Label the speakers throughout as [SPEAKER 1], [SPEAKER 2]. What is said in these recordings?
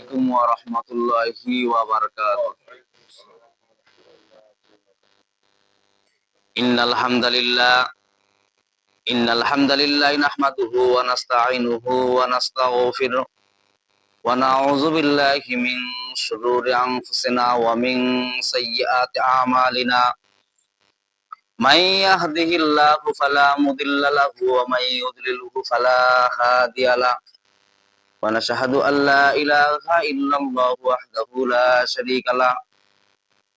[SPEAKER 1] আলাইকুম ওয়া রাহমাতুল্লাহি ওয়া বারাকাতুহু। ইন্নাল হামদালিল্লাহ নাহমাদুহু ওয়া নাস্তাঈনুহু ওয়া নাস্তাগফিরুহ ওয়া নাউযু বিল্লাহি মিন শুরুরি আনফুসিনা ওয়া মিন সাইয়্যাতি আমালিনা। মান ইয়াহদিহিল্লাহু ফালা মুদিল্লা লাহু ওয়া মান ইউদ্লিলহু ফালা হাদিয়া লাহু। ওয়া নাশহাদু আল লা ইলাহা ইল্লাল্লাহু ওয়াহদাহু লা শারীকা লাহু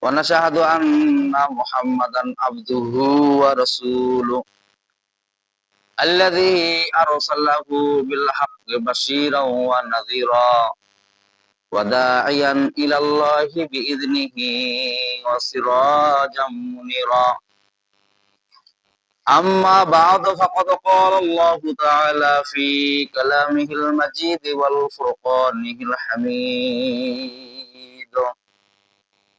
[SPEAKER 1] wa nashhadu anna Muhammadan abduhu wa rasuluh alladzi arsalahu bil haqqi basyiran wa nadhira wa da'iyan ila Allahi bi idnihi wa sirajan munira. Amma ba'du faqad qala Allah ta'ala fi kalamihil majid wal furqanihil hamid.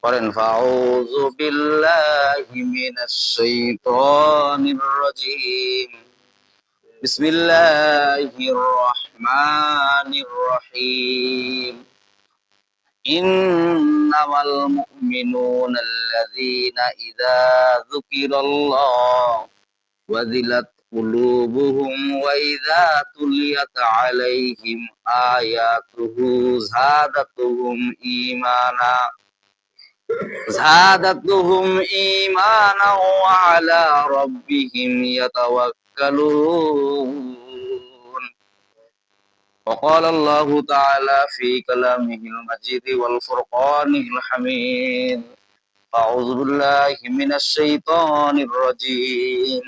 [SPEAKER 1] Fa'udzu billahi minasy syaithanir rajim. Bismillahirrahmanirrahim. Innamal mu'minuna alladzina idza dzukirallahu wazilat qulubuhum wa idza tuliyat 'alaihim ayatuhu zadatuhum imana wa ala rabbihim yatawakkalun. Wa qala Allahu ta'ala fi kalamihil majid wal furqanihil hamid. A'udzu billahi minasy syaithanir rajim.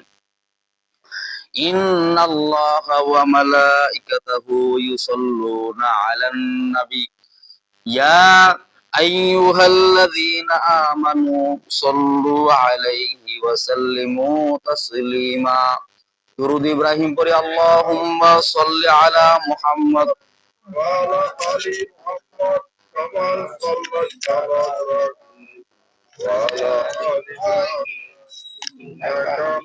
[SPEAKER 1] Innallaha wa malaikatahu yusholluna 'alan nabi. Ya ayyuhalladzina amanu shollu 'alaihi wa sallimu taslima. Durud Ibrahim pori Allahumma sholli ala Muhammad
[SPEAKER 2] wa ala ali Muhammad kama sallaita ala Ibrahim wa ala ali Ibrahim.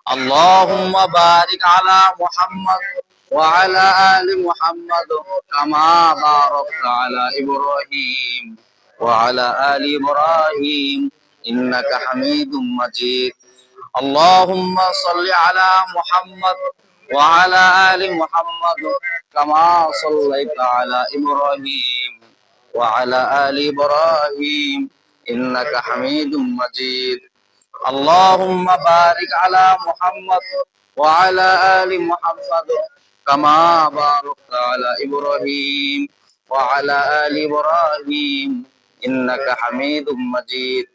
[SPEAKER 1] Allahumma barik ala Muhammad wa ala ali Muhammad kama barakta ala Ibrahim wa ala ali Ibrahim innaka Hamidum Majid. Allahumma salli ala Muhammad wa ala ali Muhammad kama sallaita ala Ibrahim wa ala ali Ibrahim innaka Hamidum Majid. Allahumma barik ala Muhammad wa ala ali Muhammad kama barakta ala Ibrahim wa ala ali Ibrahim innaka Hamidum Majid.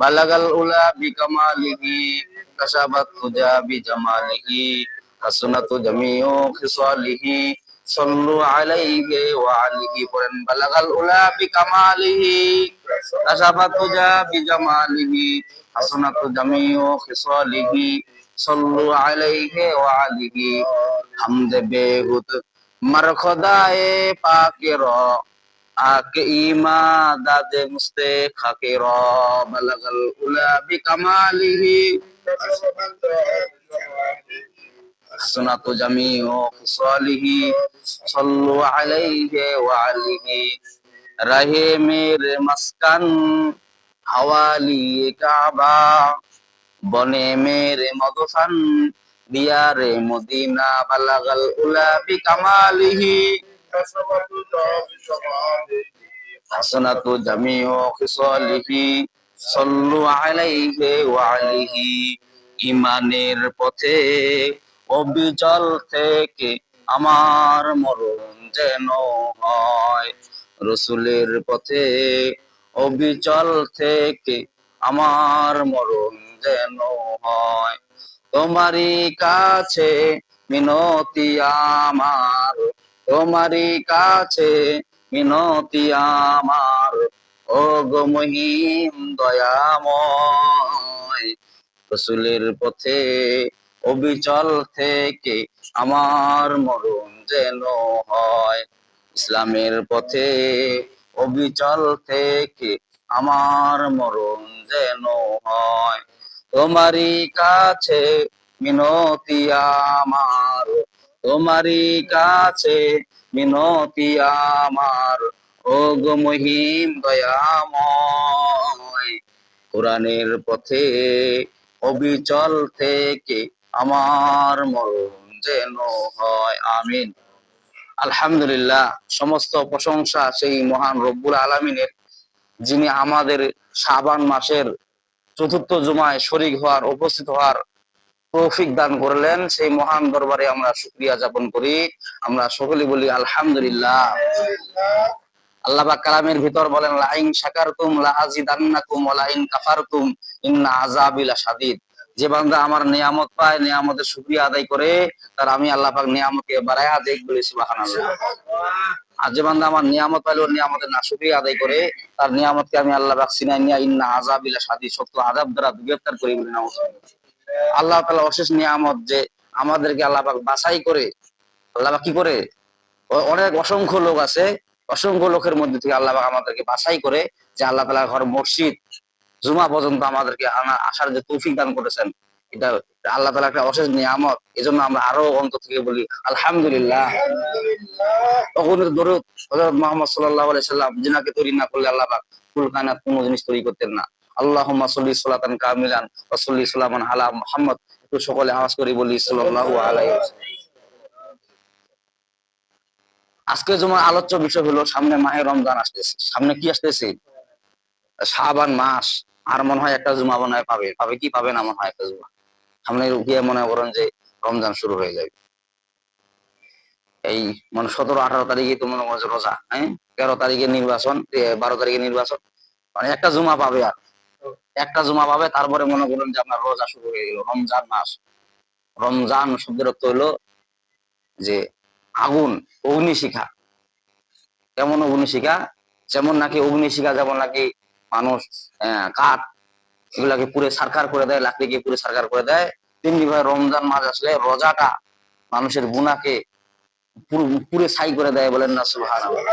[SPEAKER 1] Balagal ula bi kamalihi kasabat tuja bi jamalihi hasunatu jami'u khisalihi sallu alaihi wa alihi. Balagal ula bi kamalihi kasabat tuja bi jamalihi hasunatu jami'u khisalihi sallu alaihi wa alihi. Hamd behut mar khodaye pakira Ake ima dade muste khakira. Balagal ula bi kamalihi sunatu jami'u khisalihi sallu alaihi wa alihi. Rahe mere maskan hawali Kaaba bone mere madfan diyare Madina. Balagal ula bi kamalihi hasanatu jami'u khisalihi sallu alaihi wa alihi. ইমানের পথে অবিচল থেকে আমার মরণ যেন হয়। রাসূলের পথে অবিচল থেকে আমার মরণ যেন হয়। তোমারই কাছে মিনতি আমার, তোমারই কাছে মিনতি আমার, ও গো মহিম দয়াময়। রাসূলের পথে অবিচল থেকে আমার মরণ যেন হয়। ইসলামের পথে অবিচল থেকে আমার মরণ যেন হয়। তোমারই কাছে মিনতি আমার, তোমারই কাছে মিনতি আমার, ও গো মহিম দয়াময়, কোরআনের পথে অবিচল থেকে আমার মরণ যেন হয়, আমিন। আলহামদুলিল্লাহ, সমস্ত প্রশংসা সেই মহান রব্বুল আলামিনের, যিনি আমাদের শাবান মাসের চতুর্থ জুমায় শরীক হওয়ার, উপস্থিত হওয়ার তৌফিক দান করলেন। সেই মহান দরবারে আমরা শুকরিয়া যাপন করি। আমরা সকলে বলি আলহামদুলিল্লাহ। আল্লাহ পাক কালামের ভিতর বলেন, লাইন শাকারতুম লাআজিদান্নাকুম ওয়া লাইন কাফারতুম ইন্না আযাবি লাশাদীদ। যে বান্দা আমার নিয়ামত পায়, নিয়ামতের শুকরিয়া আদায় করে, তার আমি আল্লাহ পাক নিয়ামতকে বাড়ায়া দেখ বলি সুবহানাল্লাহ। আর যে বান্দা আমার নিয়ামত পাইলো, নিয়ামতের না শুকরিয়া আদায় করে, তার নিয়ামতকে আমি আল্লাহ পাক সিনাই নিয়া ইন্না আযাবি লাশাদীদ, সত্য আযাব দ্বারা গ্রেফতার করি বলি না। আল্লাহ তাআলা অশেষ নিয়ামত যে আমাদেরকে আল্লাহ পাক বাছাই করে, আল্লাহ পাক কি করে, অনেক অসংখ্য লোক আছে, অসংখ্য লোকের মধ্যে থেকে আল্লাহ পাক আমাদেরকে বাছাই করে, যে আল্লাহ তাআলা ঘর মসজিদ জুমা পর্যন্ত আমাদেরকে আসার যে তৌফিক দান করেছেন, এটা আল্লাহ তাআলা একটা অশেষ নিয়ামত। এজন্য আমরা আরো অন্তর থেকে বলি আলহামদুলিল্লাহ। তখন দরুদ হযরত মুহাম্মদ সাল্লাল্লাহু আলাইহি সাল্লাম, যিনাকে তৈরি না করলে আল্লাহ পাক কুল কায়নাত কোনো জিনিস তৈরি করতেন না। আল্লাহুম্মা সাল্লি সালাতান কামিলান ওয়া সাল্লি সালামান আলা মুহাম্মদ। একটু সকলে আওয়াজ করে বলি সাল্লাল্লাহু আলাইহি ওয়াসাল্লাম। আজকে জুমার আলোচ্য বিষয় হলো, সামনে মাহে রমজান আসতেছে। সামনে কি আসতেছে? শাবান মাস। আর মনে হয় একটা জুমা মনে হয় পাবে কি পাবে না, মনে হয় একটা জুমা সামনে গিয়ে মনে করেন যে রমজান শুরু হয়ে যাবে। এই মানে 17-18 তারিখে তো মনে করছে রোজা, হ্যাঁ, 13 তারিখে নির্বাচন, 12 তারিখে নির্বাচন, মানে একটা জুমা পাবে, আর একটা জুমা পাবে, তারপরে মনে করেন যে আপনার রোজা শুরু হয়ে গেল। রমজান মাস, রমজান শব্দের অর্থ হলো যে আগুন, অগ্নিশিখা। কেমন অগ্নিশিখা? যেমন নাকি অগ্নিশিখা, যেমন নাকি মানুষ কাঠ এগুলাকে পুরে সারকার করে দেয়, লাকড়িকে পুরে সারকার করে দেয়, তেমনি ভাবে রমজান মাস আসলে রোজাটা মানুষের গুনাহকে পুরে ছাই করে দেয়, বলেন না সুবহানাল্লাহ।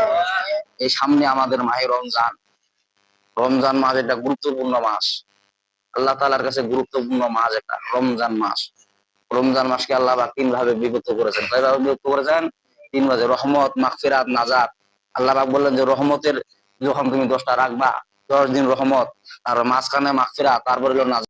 [SPEAKER 1] এই সামনে আমাদের মাহে রমজান, রমজান মাস এটা গুরুত্বপূর্ণ মাস, আল্লাহ তাআলার কাছে গুরুত্বপূর্ণ মাস এটা রমজান মাস। রমজান মাসকে আল্লাহ পাক 3 ভাবে বিভক্ত করেছেন। কয়ভাবে বিভক্ত করেছেন? 3 ভাবে, রহমত, মাগফিরাত, নাজাত। আল্লাহ পাক বললেন যে রহমতের যখন তুমি 10টা রাখবা, 10 দিন রহমত, আর মাঝখানে মাগফিরাত, তারপরে হলো নাজাত।